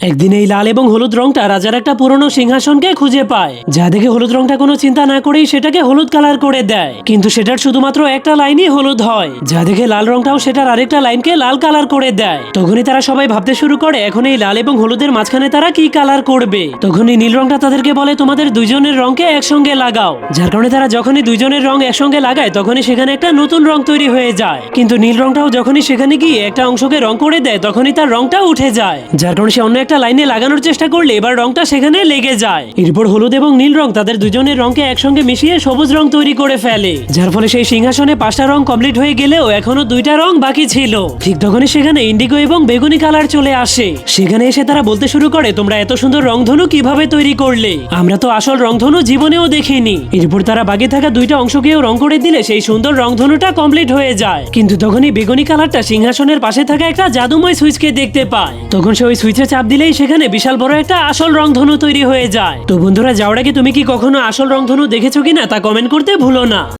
একদিন এই লাল এবং হলুদ রংটা রাজার একটা পুরনো সিংহাসনকে খুঁজে পায়, যা দেখে হলুদ রংটা কোনো চিন্তা না করেই সেটাকে হলুদ কালার করে দেয়। কিন্তু সেটার শুধুমাত্র একটা লাইনই হলুদ হয়, যা দেখে লাল রংটাও সেটার আরেকটা লাইনকে লাল কালার করে দেয়। তখনই তারা সবাই ভাবতে শুরু করে এখন এই লাল এবং হলুদের মাঝখানে তারা কি কালার করবে। তখনই নীল রংটা তাদেরকে বলে তোমাদের দুইজনের রংকে একসঙ্গে লাগাও। যার কারণে তারা যখনই দুইজনের রং একসঙ্গে লাগায় তখনই সেখানে একটা নতুন রং তৈরি হয়ে যায়। কিন্তু নীল রংটাও যখনই সেখানে গিয়ে একটা অংশকে রং করে দেয় তখনই তার রংটা উঠে যায়, যার কারণে সে অন্য একটা লাইনে লাগানোর চেষ্টা করলে এবার রংটা সেখানে লেগে যায়। এরপর হলুদ এবং নীল রং তাদের দুজনের রংকে একসঙ্গে মিশিয়ে সবুজ রং তৈরি করে ফেলে, যার ফলে সেই সিংহাসনে 5টা রং কমপ্লিট হয়ে গেলেও এখনো 2টা রং বাকি ছিল। ঠিক তখনই সেখানে ইন্ডিগো এবং বেগুনি কালার চলে আসে। সেখানে এসে তারা বলতে শুরু করে তোমরা এত সুন্দর রংধনু কিভাবে তৈরি করলে, আমরা তো আসল রংধনু জীবনেও দেখিনি। এরপর তারা বাকি থাকা 2টা অংশকেও রং করে দিলে সেই সুন্দর রংধনুটা কমপ্লিট হয়ে যায়। কিন্তু তখনই বেগুনি কালারটা সিংহাসনের পাশে থাকা একটা জাদুময় সুইচকে দেখতে পায়। তখন সে ওই সুইচে চাপ দিলেই সেখানে বিশাল বড় একটা আসল রংধনু তৈরি হয়ে যায়। তো বন্ধুরা, যাওয়ার আগে তুমি কি কখনো আসল রংধনু দেখেছো কিনা তা কমেন্ট করতে ভুলো না।